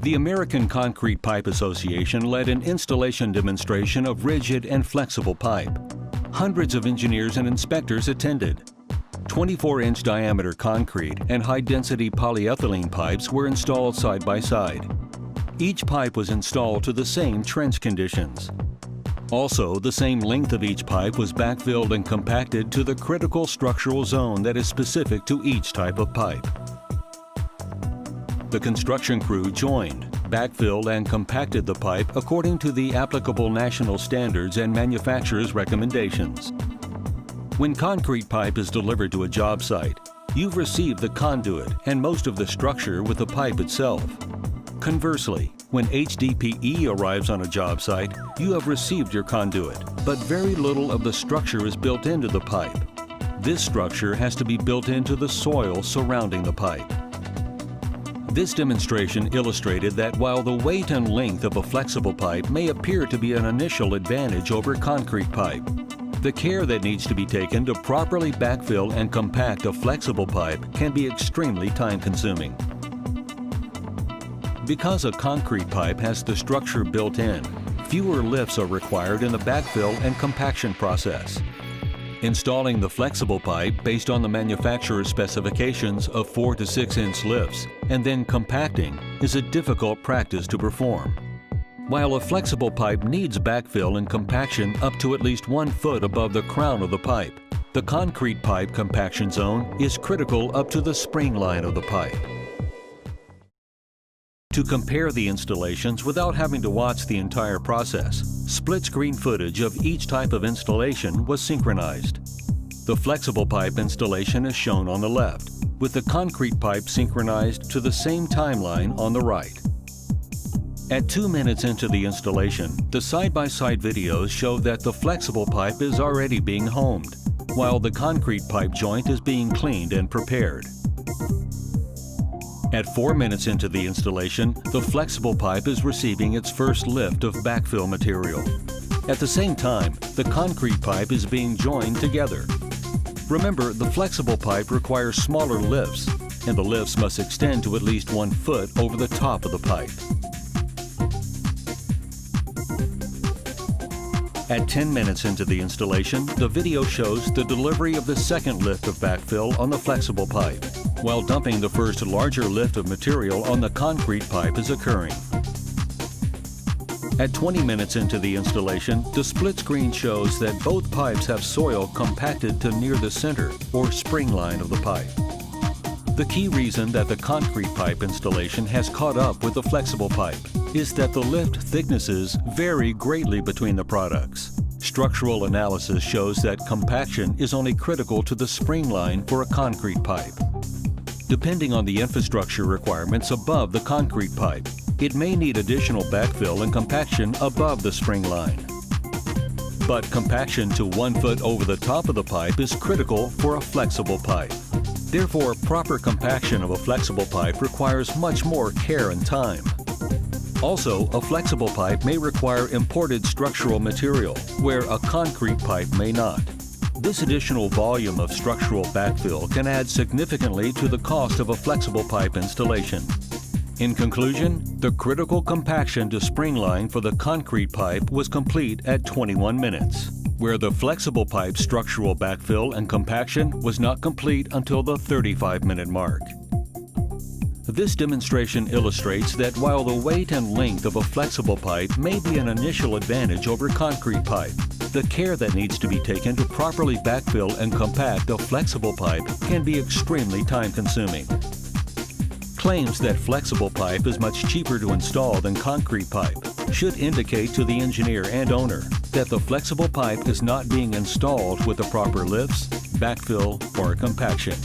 The American Concrete Pipe Association led an installation demonstration of rigid and flexible pipe. Hundreds of engineers and inspectors attended. 24-inch diameter concrete and high-density polyethylene pipes were installed side by side. Each pipe was installed to the same trench conditions. Also, the same length of each pipe was backfilled and compacted to the critical structural zone that is specific to each type of pipe. The construction crew joined, backfilled, and compacted the pipe according to the applicable national standards and manufacturer's recommendations. When concrete pipe is delivered to a job site, you've received the conduit and most of the structure with the pipe itself. Conversely, when HDPE arrives on a job site, you have received your conduit, but very little of the structure is built into the pipe. This structure has to be built into the soil surrounding the pipe. This demonstration illustrated that while the weight and length of a flexible pipe may appear to be an initial advantage over concrete pipe, the care that needs to be taken to properly backfill and compact a flexible pipe can be extremely time-consuming. Because a concrete pipe has the structure built in, fewer lifts are required in the backfill and compaction process. Installing the flexible pipe based on the manufacturer's specifications of 4 to 6 inch lifts and then compacting is a difficult practice to perform. While a flexible pipe needs backfill and compaction up to at least 1 foot above the crown of the pipe, the concrete pipe compaction zone is critical up to the spring line of the pipe. To compare the installations without having to watch the entire process, split-screen footage of each type of installation was synchronized. The flexible pipe installation is shown on the left, with the concrete pipe synchronized to the same timeline on the right. At 2 minutes into the installation, the side-by-side videos show that the flexible pipe is already being homed, while the concrete pipe joint is being cleaned and prepared. At 4 minutes into the installation, the flexible pipe is receiving its first lift of backfill material. At the same time, the concrete pipe is being joined together. Remember, the flexible pipe requires smaller lifts, and the lifts must extend to at least 1 foot over the top of the pipe. At 10 minutes into the installation, the video shows the delivery of the second lift of backfill on the flexible pipe, while dumping the first larger lift of material on the concrete pipe is occurring. At 20 minutes into the installation, the split screen shows that both pipes have soil compacted to near the center or spring line of the pipe. The key reason that the concrete pipe installation has caught up with the flexible pipe is that the lift thicknesses vary greatly between the products. Structural analysis shows that compaction is only critical to the spring line for a concrete pipe. Depending on the infrastructure requirements above the concrete pipe, it may need additional backfill and compaction above the spring line. But compaction to 1 foot over the top of the pipe is critical for a flexible pipe. Therefore, proper compaction of a flexible pipe requires much more care and time. Also, a flexible pipe may require imported structural material, where a concrete pipe may not. This additional volume of structural backfill can add significantly to the cost of a flexible pipe installation. In conclusion, the critical compaction to spring line for the concrete pipe was complete at 21 minutes, where the flexible pipe structural backfill and compaction was not complete until the 35-minute mark. This demonstration illustrates that while the weight and length of a flexible pipe may be an initial advantage over concrete pipe, the care that needs to be taken to properly backfill and compact a flexible pipe can be extremely time-consuming. Claims that flexible pipe is much cheaper to install than concrete pipe should indicate to the engineer and owner that the flexible pipe is not being installed with the proper lifts, backfill, or compaction.